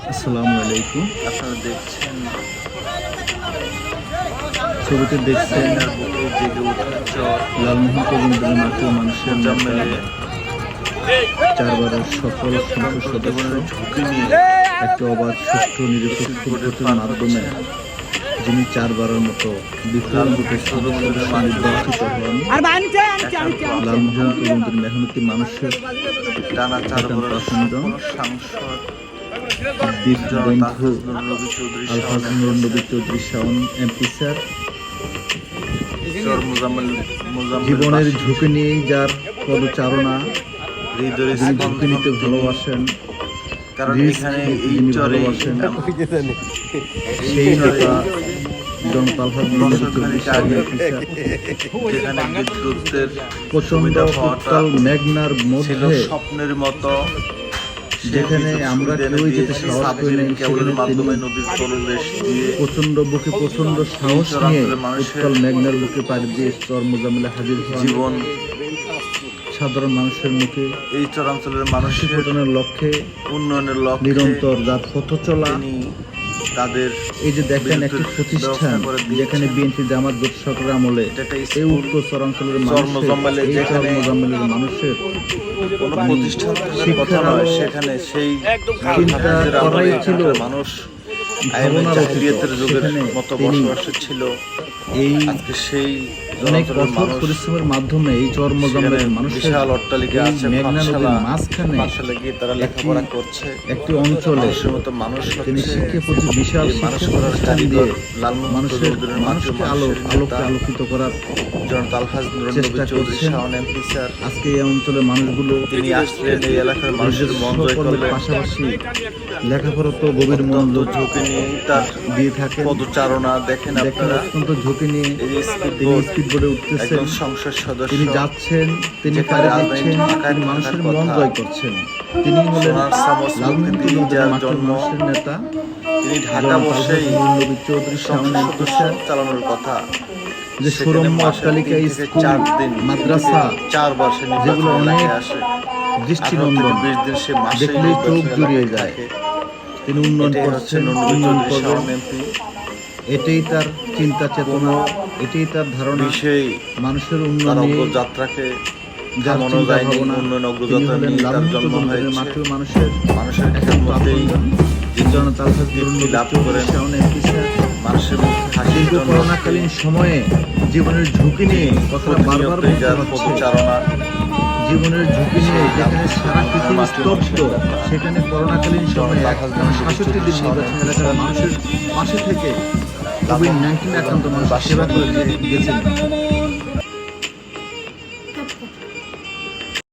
আসসালামু আলাইকুম। আপনারা দেখছেন ছবিতে দেখছেন বুকে জেগে ওঠা চর লালমোহন কবিন্দ্রের মাটির মানুষের জন্মেলে চারবারের সকল সংসদ সদস্য ঝুঁকি নিয়ে একটি অবাধ সুষ্ঠু নিরপেক্ষ ভোটের মাধ্যমে যিনি চারবারের মতো বিপুল ভোটে নির্বাচিত হন, লালমোহন কবিন্দ্রের মেহনতি মানুষের টানা 4 বছর পছন্দ সাংসদ বন্ধু নবী চৌধুরী আলহাজ নুর নবী চৌধুরী শাওন এমপি স্যার চর মোজাম্মেল জীবনের ঝুঁকি নিয়েই যার পদচারণা, হৃদয়ের যিনি ঝুঁকি নিতে ভালোবাসেন, কারণ রিস্ক এখানে নিতে এই যিনি চরে ভালোবাসেন, সেই নেতা জনতা আলহাজ নুর নবী চৌধুরী শাওন এমপি স্যার। যেখানে বিদ্যুতের প্রচন্ড উত্তাল মেঘনার ছিল মধ্যে স্বপ্নের মতো, যেখানে আমরা কেউই যেতে সাহস করি নাই, কেবলের সেখানে মাধ্যমে তিনি নদীর তলদেশ দিয়ে প্রচন্ড বুকে প্রচন্ড সাহস নিয়ে উত্তাল মেঘনার বুকে পাড়ি দিয়ে চর মোজাম্মেলে হাজির হন। জীবন সাধারণ মানুষের মুখে এই চরাঞ্চলের হাসি মানুষের ফোটানোর লক্ষ্যে উন্নয়নের লক্ষ্যে নিরন্তর যার পথ চলা। তিনি তাদের এই যে দেখেন একটি প্রতিষ্ঠান যেখানে বিএনপি জামাত জোট সরকারের আমলে এই উত্তর চরাঞ্চলের মোজাম্মেলে মানুষের, এই চর মোজাম্মেলের মানুষের কোনো প্রতিষ্ঠান থাকার কথা নয়, সেখানে সেই চিন্তা করাই ছিল মানুষ ভাবনার অতীত। জাহিলিয়াতের যুগের সেখানে মতো তিনি বসবাস ছিল। এই আজকে সেই অনেক জনতার কঠোর মানুষ পরিশ্রমের মাধ্যমে এই চর মোজাম্মেলের মানুষের বিশাল অট্টালিকা এই আছে, মেঘনা নদীর মাঝখানে পাঠশালা গিয়ে তারা লেখাপড়া করছে। একটি অঞ্চলে মানুষের মতো মানুষ তিনি হচ্ছে। শিক্ষা প্রতি বিশাল এই মানুষ শিক্ষা করার প্রতিষ্ঠান দিয়ে কারিগর লালমোহন মানুষকে চৌধুরীর মাটির মানুষের আলোকে নেতা আলোকিত করার জনতা আলহাজ নুর নবী চেষ্টা চৌধুরী করছেন। শাওন এমপি স্যার, আজকে এই অঞ্চলের মানুষগুলো তিনি আসলেন এই এলাকার মানুষের মন জয় সকলের করলেন। পাশাপাশি লেখাপড়া তো গভীর অত্যন্ত মনোযোগ ঝুঁকি নিয়ে তার দিয়ে থাকেন। পদচারণা দেখেন দেখেন আপনারা। অত্যন্ত ঝুঁকি নিয়ে এই যে তিনি স্পিডবোট, স্পিডবোটে উঠতেছেন, একজন সংসদ সদস্য, তিনি যাচ্ছেন, তিনি যেখানে পাড়ি রাজধানী দিচ্ছেন, ঢাকায় তিনি মানুষের থাকার মন কথা। জয় করছেন। তিনি হলেন সোনার চামচ লালমোহন মুখে দিয়ে কবিন্দ্রের যার মাটির জন্ম। মানুষের নেতা তিনি ঢাকা জনতা বসেই আলহাজ নুর নবী চৌধুরী শাওন সংসদ এমপি সদস্য স্যার। চালানোর কথা। যে সেখানে সুরম্য মাসে অট্টালিকা, 3 থেকে স্কুল, 4 দিন, মাদ্রাসা, 4 বার সে যেগুলো নির্বাচন অনেক এলাকায় আসে। 18 দৃষ্টিনন্দন, থেকে 20 দিন সে মাসে দেখলেই চোখ জুড়িয়ে এলাকায় যায়। থাকে। তিনি উন্নয়ন এটাই হচ্ছে করছেন, নুর নবী উন্নয়ন চৌধুরী করবেন, শাওন এমপি। এটাই তার চিন্তা চেতনা, এটাই তার ধারণা। বিষয়ে মানুষের তার উন্নয়নে অগ্রযাত্রাকে যার থামানো চিন্তা যায়নি। ভাবনা, উন্নয়ন তিনি অগ্রযাত্রা হলেন নিয়ে তার লালমোহন জন্ম কবিন্দ্রের হয়েছে। মাটির মানুষের মানুষের একজন খেদমতেই আপনজন, জনতা আলহাজ নুর নবী লাভ চৌধুরী করেন। Shaon MP sir. মানুষের মুখে হাসির দীর্ঘ জন্য করোনাকালীন সময়ে জীবনের ঝুঁকি নিয়ে কথাটা বারবার প্রতিনিয়তই বলতে যার হচ্ছে। পদচারণা, জীবনের ঝুঁকি নিয়ে যেখানে সারা পৃথিবী স্তব্ধ, সেখানে করোনাকালীন সময়ে ৬৭ দিন নির্বাচন এলাকার মানুষের পাশে থেকে কোভিড-19 আক্রান্ত মানুষ সেবা করে গেছেন।